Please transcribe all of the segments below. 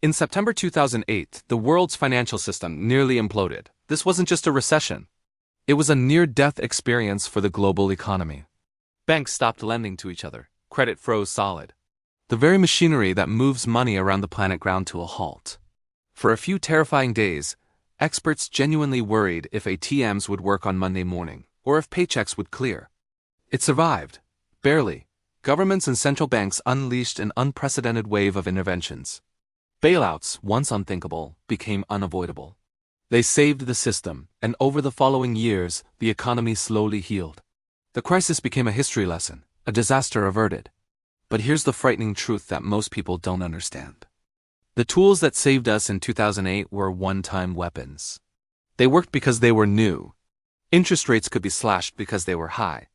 In September 2008, the world's financial system nearly imploded. This wasn't just a recession. It was a near-death experience for the global economy. Banks stopped lending to each other. Credit froze solid. The very machinery that moves money around the planet ground to a halt. For a few terrifying days, experts genuinely worried if ATMs would work on Monday morning, or if paychecks would clear. It survived. Barely. Governments and central banks unleashed an unprecedented wave of interventions. Bailouts, once unthinkable, became unavoidable. They saved the system, and over the following years, the economy slowly healed. The crisis became a history lesson, a disaster averted. But here's the frightening truth that most people don't understand. The tools that saved us in 2008 were one-time weapons. They worked because they were new. Interest rates could be slashed because they were high.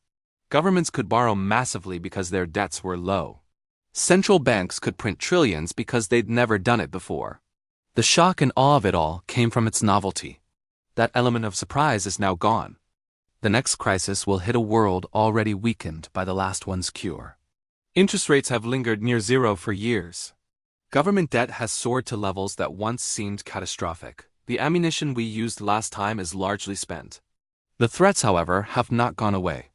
Governments could borrow massively because their debts were low. Central banks could print trillions because they'd never done it before. The shock and awe of it all came from its novelty. That element of surprise is now gone. The next crisis will hit a world already weakened by the last one's cure. Interest rates have lingered near zero for years. Government debt has soared to levels that once seemed catastrophic. The ammunition we used last time is largely spent. The threats, however, have not gone away.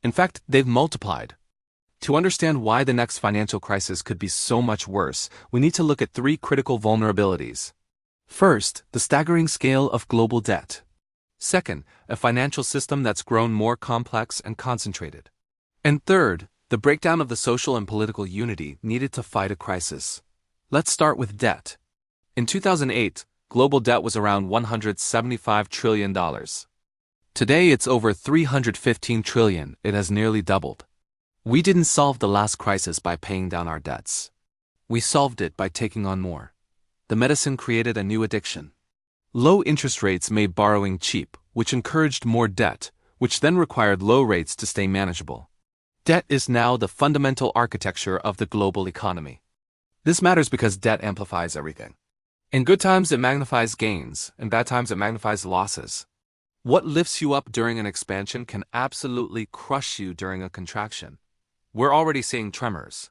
In fact, they've multiplied. To understand why the next financial crisis could be so much worse, we need to look at three critical vulnerabilities. First, the staggering scale of global debt. Second, a financial system that's grown more complex and concentrated. And third, the breakdown of the social and political unity needed to fight a crisis. Let's start with debt. In 2008, global debt was around $175 trillion. Today it's over $315 trillion. It has nearly doubled. We didn't solve the last crisis by paying down our debts. We solved it by taking on more. The medicine created a new addiction. Low interest rates made borrowing cheap, which encouraged more debt, which then required low rates to stay manageable. Debt is now the fundamental architecture of the global economy. This matters because debt amplifies everything. In good times it magnifies gains, in bad times it magnifies losses. What lifts you up during an expansion can absolutely crush you during a contraction. We're already seeing tremors.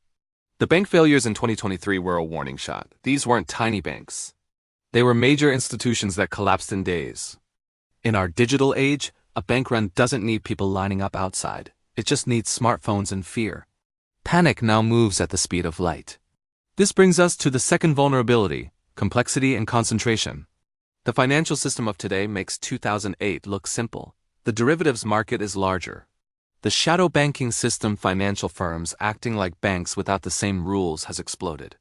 The bank failures in 2023 were a warning shot. These weren't tiny banks. They were major institutions that collapsed in days. In our digital age, a bank run doesn't need people lining up outside. It just needs smartphones and fear. Panic now moves at the speed of light. This brings us to the second vulnerability, complexity and concentration. The financial system of today makes 2008 look simple. The derivatives market is larger. The shadow banking system, financial firms acting like banks without the same rules, has exploded.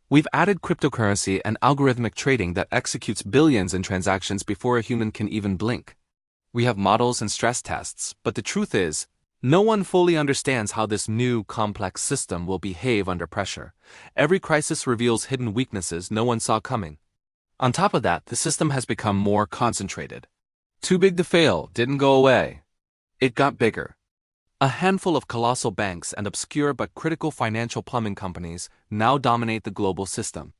We've added cryptocurrency and algorithmic trading that executes billions in transactions before a human can even blink. We have models and stress tests, but the truth is, no one fully understands how this new, complex system will behave under pressure. Every crisis reveals hidden weaknesses no one saw coming. On top of that, the system has become more concentrated. Too big to fail didn't go away. It got bigger. A handful of colossal banks and obscure but critical financial plumbing companies now dominate the global system.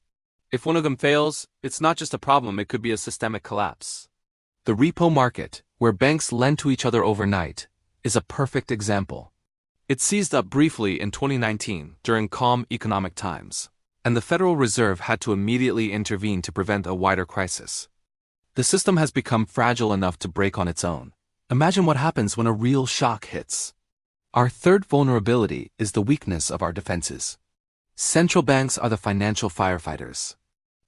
If one of them fails, it's not just a problem, it could be a systemic collapse. The repo market, where banks lend to each other overnight, is a perfect example. It seized up briefly in 2019 during calm economic times, and the Federal Reserve had to immediately intervene to prevent a wider crisis. The system has become fragile enough to break on its own. Imagine what happens when a real shock hits. Our third vulnerability is the weakness of our defenses. Central banks are the financial firefighters.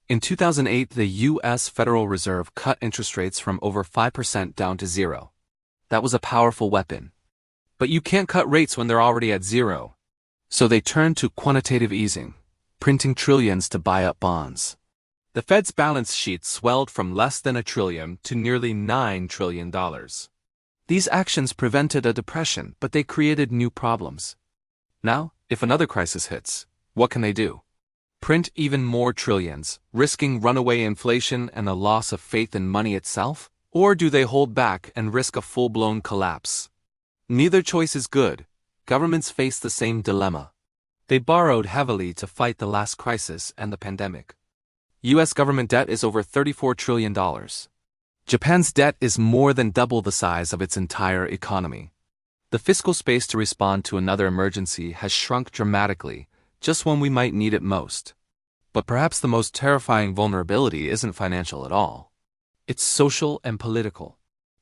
In 2008, the U.S. Federal Reserve cut interest rates from over 5% down to zero. That was a powerful weapon. But you can't cut rates when they're already at zero. So they turned to quantitative easing, printing trillions to buy up bonds. The Fed's balance sheet swelled from less than $1 trillion to nearly $9 trillion. These actions prevented a depression, but they created new problems. Now, if another crisis hits, what can they do? Print even more trillions, risking runaway inflation and a loss of faith in money itself? Or do they hold back and risk a full-blown collapse? Neither choice is good. Governments face the same dilemma. They borrowed heavily to fight the last crisis and the pandemic. U.S. government debt is over $34 trillion. Japan's debt is more than double the size of its entire economy. The fiscal space to respond to another emergency has shrunk dramatically, just when we might need it most. But perhaps the most terrifying vulnerability isn't financial at all. It's social and political.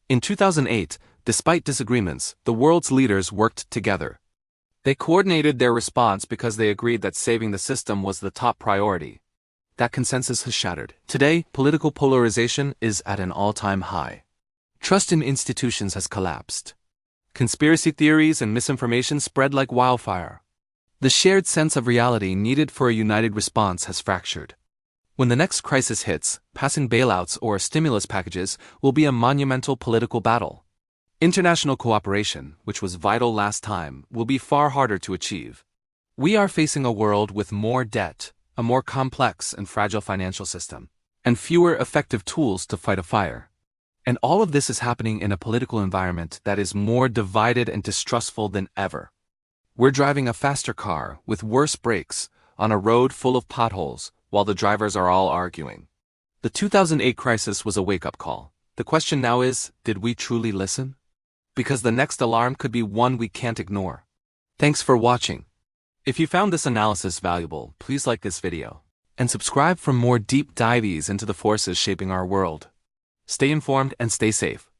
In 2008, despite disagreements, the world's leaders worked together. They coordinated their response because they agreed that saving the system was the top priority. That consensus has shattered. Today, political polarization is at an all-time high. Trust in institutions has collapsed. Conspiracy theories and misinformation spread like wildfire. The shared sense of reality needed for a united response has fractured. When the next crisis hits, passing bailouts or stimulus packages will be a monumental political battle. International cooperation, which was vital last time, will be far harder to achieve. We are facing a world with more debt, a more complex and fragile financial system, and fewer effective tools to fight a fire. And all of this is happening in a political environment that is more divided and distrustful than ever. We're driving a faster car with worse brakes on a road full of potholes while the drivers are all arguing. The 2008 crisis was a wake-up call. The question now is, did we truly listen? Because the next alarm could be one we can't ignore. Thanks for watching. If you found this analysis valuable, please like this video and subscribe for more deep dives into the forces shaping our world. Stay informed and stay safe.